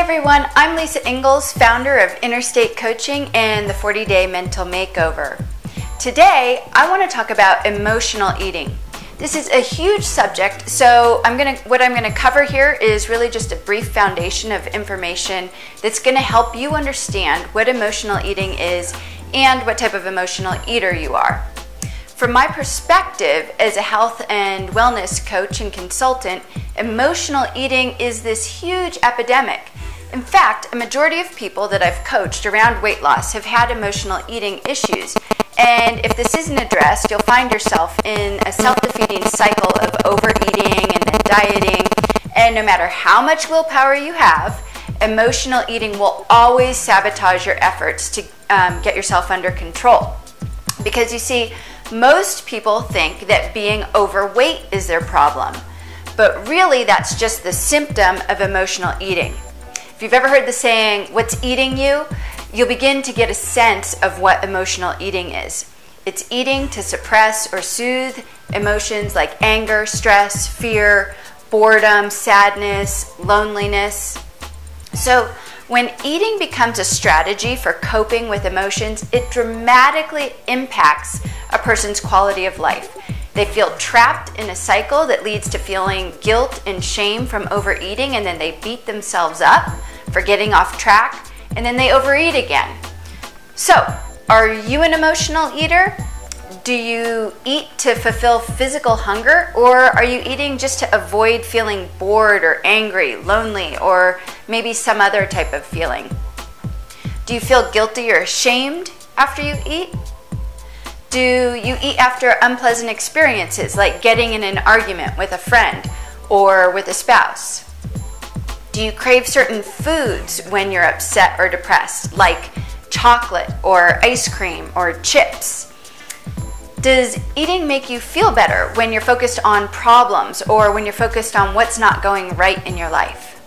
everyone, I'm Lisa Engles, founder of InnerState Coaching and the 40-Day Mental Makeover. Today, I want to talk about emotional eating. This is a huge subject, so what I'm going to cover here is really just a brief foundation of information that's going to help you understand what emotional eating is and what type of emotional eater you are. From my perspective as a health and wellness coach and consultant, emotional eating is this huge epidemic. In fact, a majority of people that I've coached around weight loss have had emotional eating issues. And if this isn't addressed, you'll find yourself in a self-defeating cycle of overeating and then dieting. And no matter how much willpower you have, emotional eating will always sabotage your efforts to get yourself under control. Because you see, most people think that being overweight is their problem, but really that's just the symptom of emotional eating. If you've ever heard the saying, "What's eating you?" you'll begin to get a sense of what emotional eating is. It's eating to suppress or soothe emotions like anger, stress, fear, boredom, sadness, loneliness. So when eating becomes a strategy for coping with emotions, it dramatically impacts a person's quality of life. They feel trapped in a cycle that leads to feeling guilt and shame from overeating, and then they beat themselves up for getting off track, and then they overeat again. So, are you an emotional eater? Do you eat to fulfill physical hunger, or are you eating just to avoid feeling bored or angry, lonely, or maybe some other type of feeling? Do you feel guilty or ashamed after you eat? Do you eat after unpleasant experiences, like getting in an argument with a friend or with a spouse? Do you crave certain foods when you're upset or depressed, like chocolate or ice cream or chips? Does eating make you feel better when you're focused on problems or when you're focused on what's not going right in your life?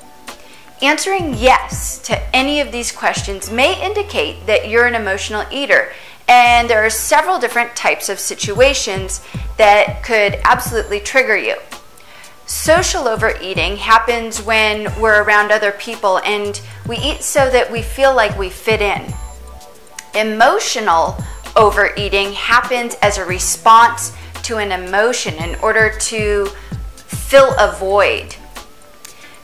Answering yes to any of these questions may indicate that you're an emotional eater, and there are several different types of situations that could absolutely trigger you. Social overeating happens when we're around other people and we eat so that we feel like we fit in. Emotional overeating happens as a response to an emotion in order to fill a void.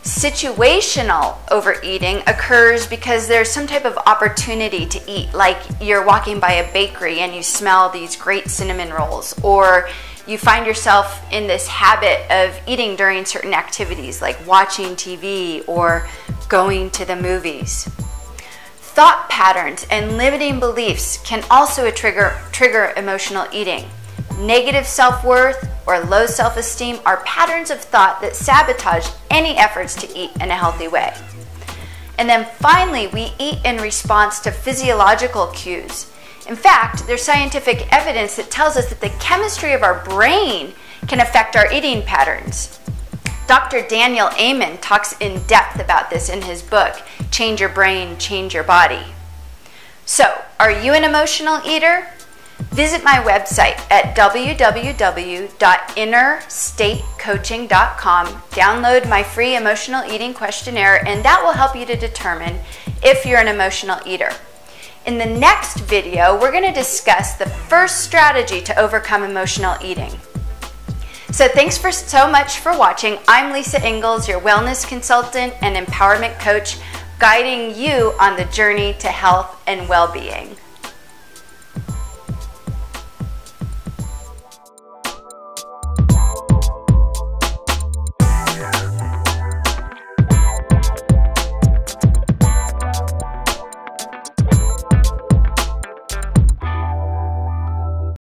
Situational overeating occurs because there's some type of opportunity to eat, like you're walking by a bakery and you smell these great cinnamon rolls, or you find yourself in this habit of eating during certain activities like watching TV or going to the movies. Thought patterns and limiting beliefs can also trigger emotional eating. Negative self-worth or low self-esteem are patterns of thought that sabotage any efforts to eat in a healthy way. And then finally, we eat in response to physiological cues. In fact, there's scientific evidence that tells us that the chemistry of our brain can affect our eating patterns. Dr. Daniel Amen talks in depth about this in his book, Change Your Brain, Change Your Body. So, are you an emotional eater? Visit my website at www.innerstatecoaching.com, download my free emotional eating questionnaire, and that will help you to determine if you're an emotional eater. In the next video, we're going to discuss the first strategy to overcome emotional eating. So thanks so much for watching. I'm Lisa Engles, your wellness consultant and empowerment coach, guiding you on the journey to health and well-being.